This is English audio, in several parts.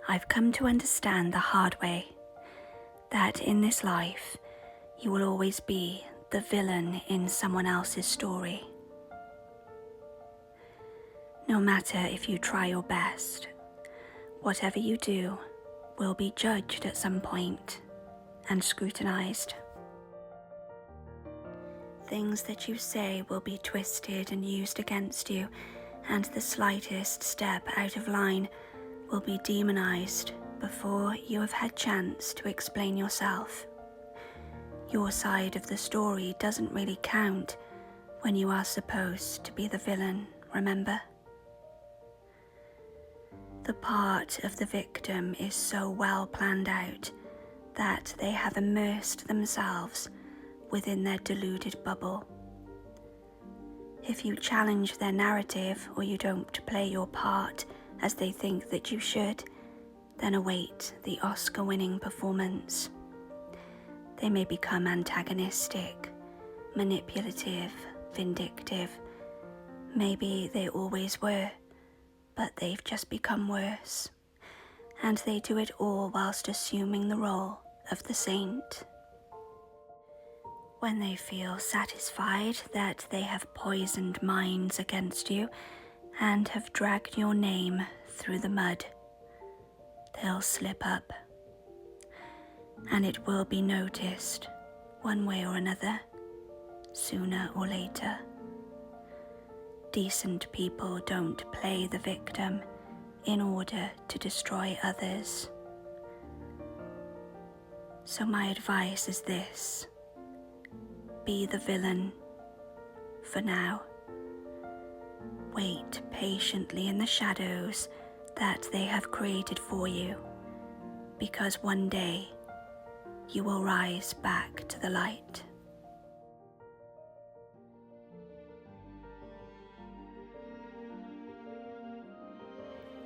I've come to understand the hard way that in this life you will always be the villain in someone else's story. No matter if you try your best, whatever you do will be judged at some point and scrutinized. Things that you say will be twisted and used against you, and the slightest step out of line will be demonized before you have had chance to explain yourself. Your side of the story doesn't really count when you are supposed to be the villain, remember? The part of the victim is so well planned out that they have immersed themselves within their deluded bubble. If you challenge their narrative or you don't play your part as they think that you should, then await the Oscar-winning performance. They may become antagonistic, manipulative, vindictive. Maybe they always were, but they've just become worse. And they do it all whilst assuming the role of the saint. When they feel satisfied that they have poisoned minds against you and have dragged your name through the mud, they'll slip up. And it will be noticed, one way or another, sooner or later. Decent people don't play the victim in order to destroy others. So my advice is this: be the villain for now. Wait patiently in the shadows that they have created for you, because one day you will rise back to the light.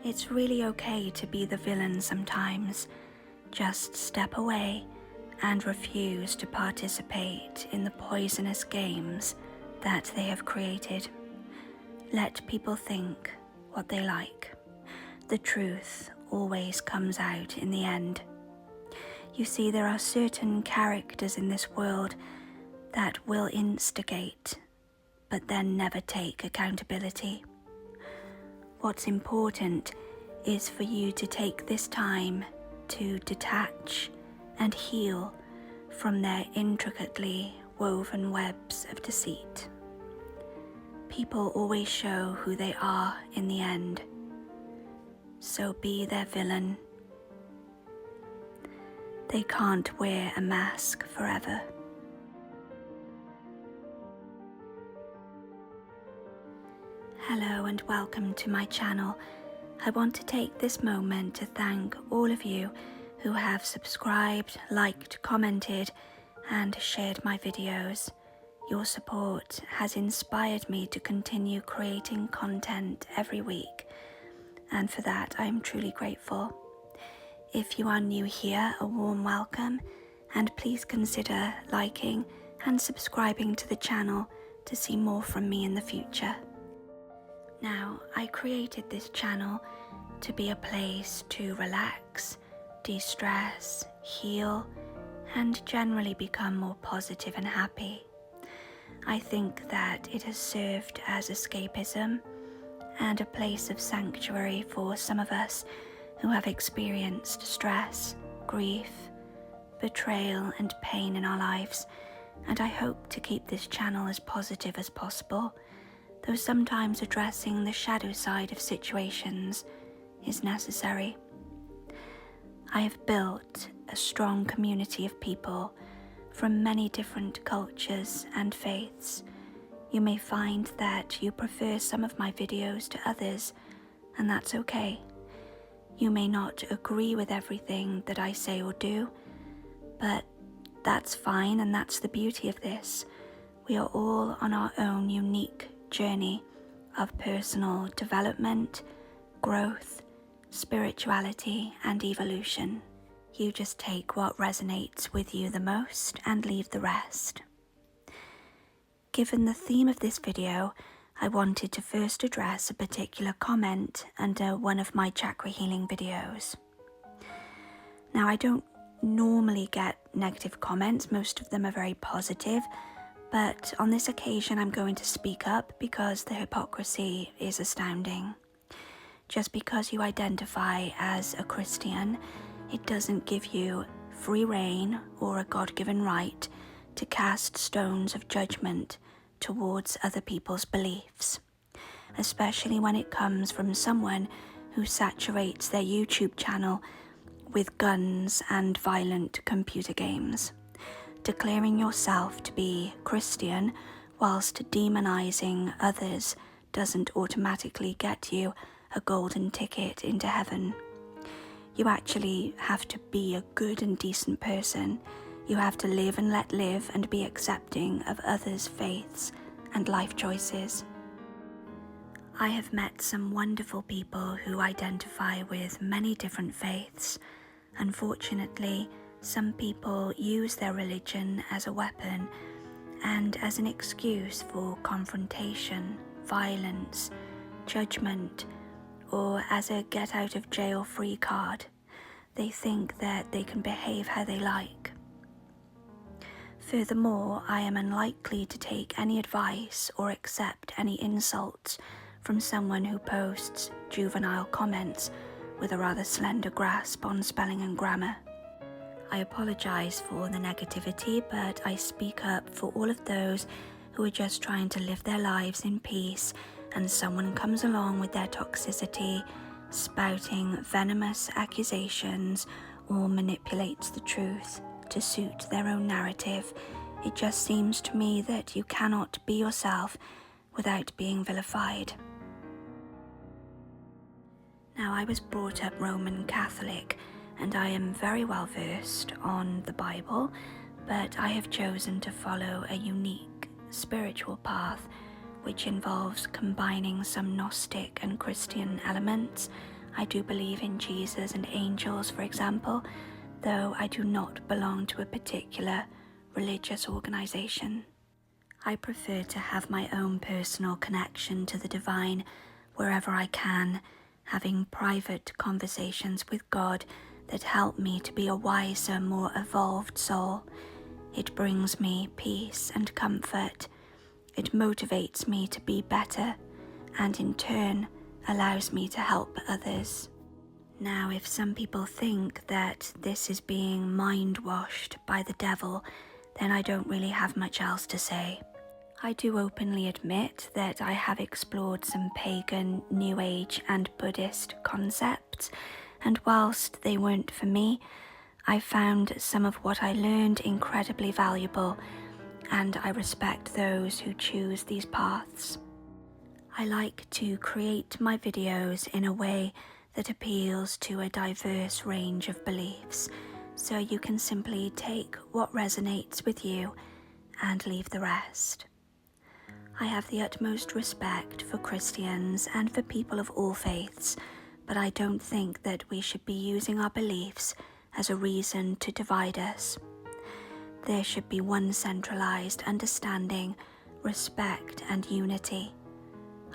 It's really okay to be the villain sometimes. Just step away and refuse to participate in the poisonous games that they have created. Let people think what they like. The truth always comes out in the end. You see, there are certain characters in this world that will instigate, but then never take accountability. What's important is for you to take this time to detach and heal from their intricately woven webs of deceit. People always show who they are in the end, so be their villain. They can't wear a mask forever. Hello and welcome to my channel. I want to take this moment to thank all of you who have subscribed, liked, commented, and shared my videos. Your support has inspired me to continue creating content every week, and for that I am truly grateful. If you are new here, a warm welcome, and please consider liking and subscribing to the channel to see more from me in the future. Now, I created this channel to be a place to relax, de-stress, heal, and generally become more positive and happy. I think that it has served as escapism and a place of sanctuary for some of us who have experienced stress, grief, betrayal, and pain in our lives, and I hope to keep this channel as positive as possible, though sometimes addressing the shadow side of situations is necessary. I have built a strong community of people from many different cultures and faiths. You may find that you prefer some of my videos to others, and that's okay. You may not agree with everything that I say or do, but that's fine, and that's the beauty of this. We are all on our own unique journey of personal development, growth, spirituality, and evolution. You just take what resonates with you the most and leave the rest. Given the theme of this video, I wanted to first address a particular comment under one of my chakra healing videos. Now, I don't normally get negative comments. Most of them are very positive, but on this occasion I'm going to speak up because the hypocrisy is astounding. Just because you identify as a Christian, it doesn't give you free rein or a God-given right to cast stones of judgment towards other people's beliefs, especially when it comes from someone who saturates their YouTube channel with guns and violent computer games. Declaring yourself to be Christian whilst demonizing others doesn't automatically get you a golden ticket into heaven. You actually have to be a good and decent person. You have to live and let live and be accepting of others' faiths and life choices. I have met some wonderful people who identify with many different faiths. Unfortunately, some people use their religion as a weapon and as an excuse for confrontation, violence, judgment, or as a get-out-of-jail-free card. They think that they can behave how they like. Furthermore, I am unlikely to take any advice or accept any insults from someone who posts juvenile comments with a rather slender grasp on spelling and grammar. I apologise for the negativity, but I speak up for all of those who are just trying to live their lives in peace, and someone comes along with their toxicity, spouting venomous accusations, or manipulates the truth to suit their own narrative. It just seems to me that you cannot be yourself without being vilified. Now, I was brought up Roman Catholic, and I am very well versed on the Bible, but I have chosen to follow a unique spiritual path which involves combining some Gnostic and Christian elements. I do believe in Jesus and angels, for example, though I do not belong to a particular religious organization. I prefer to have my own personal connection to the divine wherever I can, having private conversations with God that help me to be a wiser, more evolved soul. It brings me peace and comfort. It motivates me to be better, and in turn allows me to help others. Now, if some people think that this is being mind-washed by the devil, then I don't really have much else to say. I do openly admit that I have explored some pagan, New Age and Buddhist concepts, and whilst they weren't for me, I found some of what I learned incredibly valuable, and I respect those who choose these paths. I like to create my videos in a way that appeals to a diverse range of beliefs, so you can simply take what resonates with you and leave the rest. I have the utmost respect for Christians and for people of all faiths, but I don't think that we should be using our beliefs as a reason to divide us. There should be one centralized understanding, respect, and unity.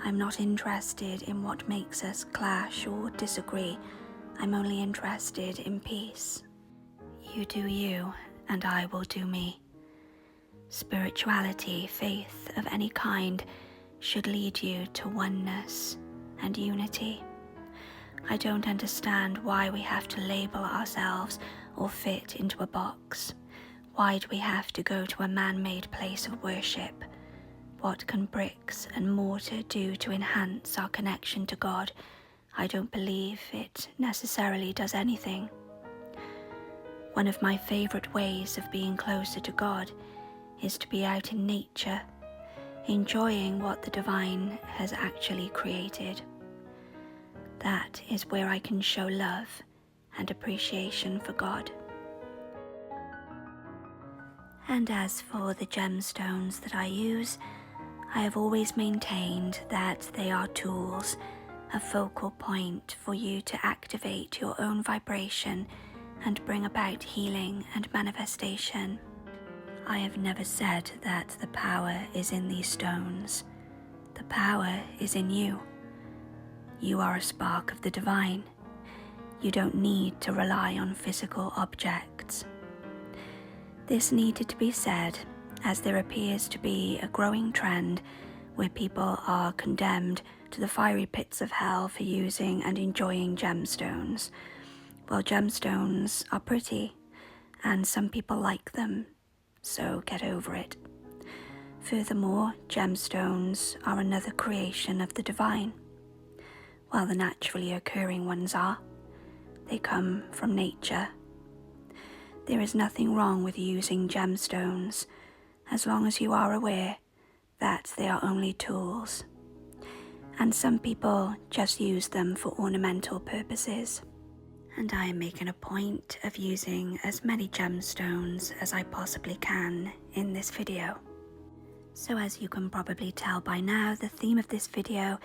I'm not interested in what makes us clash or disagree. I'm only interested in peace. You do you, and I will do me. Spirituality, faith of any kind, should lead you to oneness and unity. I don't understand why we have to label ourselves or fit into a box. Why do we have to go to a man-made place of worship? What can bricks and mortar do to enhance our connection to God? I don't believe it necessarily does anything. One of my favorite ways of being closer to God is to be out in nature, enjoying what the divine has actually created. That is where I can show love and appreciation for God. And as for the gemstones that I use, I have always maintained that they are tools, a focal point for you to activate your own vibration and bring about healing and manifestation. I have never said that the power is in these stones. The power is in you. You are a spark of the divine. You don't need to rely on physical objects. This needed to be said, as there appears to be a growing trend where people are condemned to the fiery pits of hell for using and enjoying gemstones. Well, gemstones are pretty, and some people like them, so get over it. Furthermore, gemstones are another creation of the divine, while the naturally occurring ones are. They come from nature. There is nothing wrong with using gemstones, as long as you are aware that they are only tools, and some people just use them for ornamental purposes. And I am making a point of using as many gemstones as I possibly can in this video. So as you can probably tell by now, the theme of this video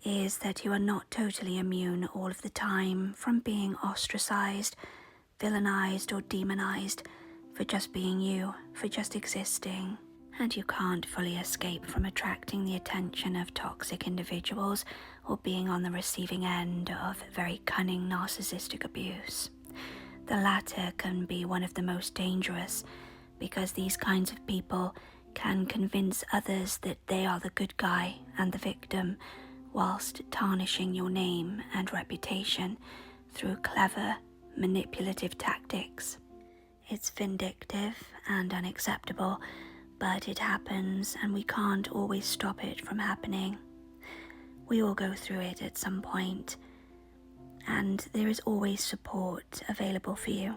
is that you are not totally immune all of the time from being ostracized, villainised or demonized for just being you, for just existing. And you can't fully escape from attracting the attention of toxic individuals or being on the receiving end of very cunning narcissistic abuse. The latter can be one of the most dangerous, because these kinds of people can convince others that they are the good guy and the victim, whilst tarnishing your name and reputation through clever, manipulative tactics. It's vindictive and unacceptable, but it happens, and we can't always stop it from happening. We all go through it at some point, and there is always support available for you.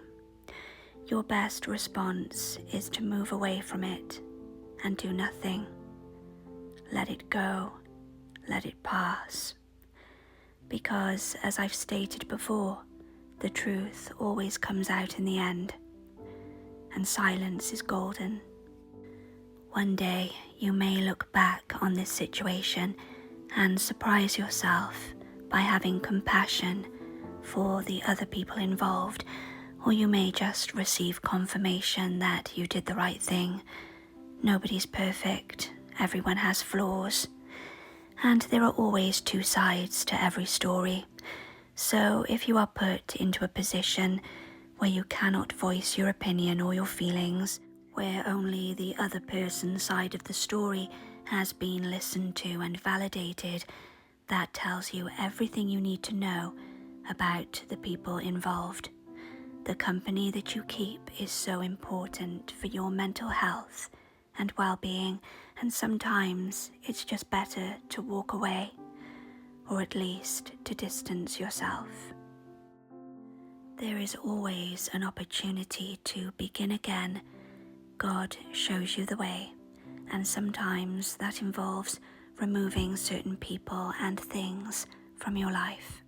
Your best response is to move away from it and do nothing. Let it go, let it pass. Because, as I've stated before, the truth always comes out in the end, and silence is golden. One day you may look back on this situation and surprise yourself by having compassion for the other people involved, or you may just receive confirmation that you did the right thing. Nobody's perfect, everyone has flaws, and there are always two sides to every story. So if you are put into a position where you cannot voice your opinion or your feelings, where only the other person's side of the story has been listened to and validated, that tells you everything you need to know about the people involved. The company that you keep is so important for your mental health and well-being, and sometimes it's just better to walk away, or at least to distance yourself. There is always an opportunity to begin again. God shows you the way, and sometimes that involves removing certain people and things from your life.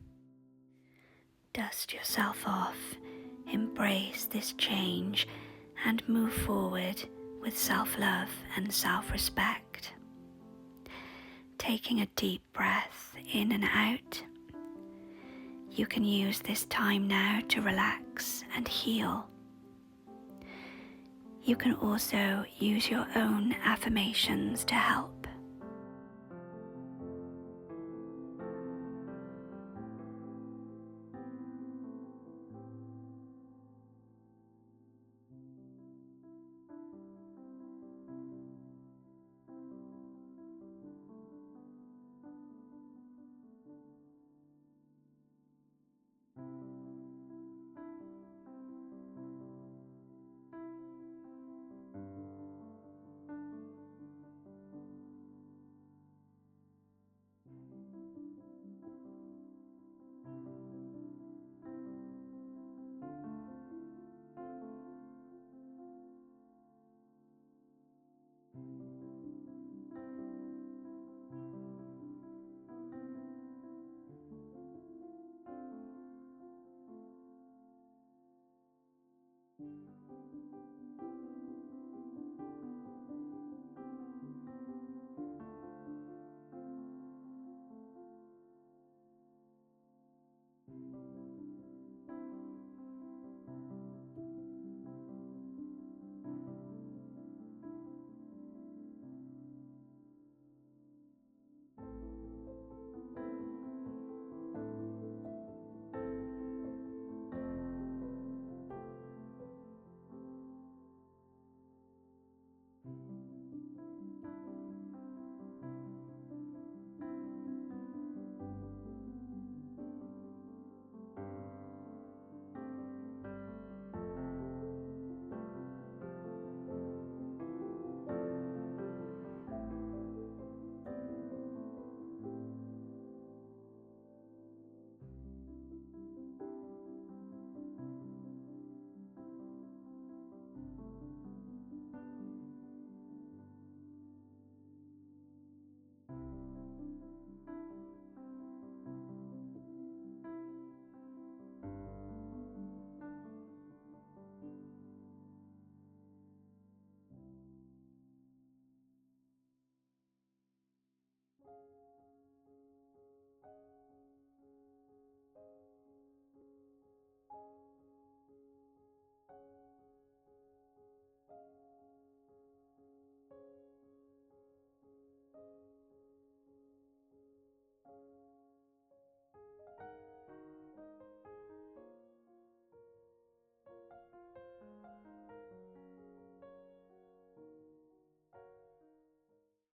Dust yourself off, embrace this change, and move forward with self-love and self-respect. Taking a deep breath in and out, you can use this time now to relax and heal. You can also use your own affirmations to help.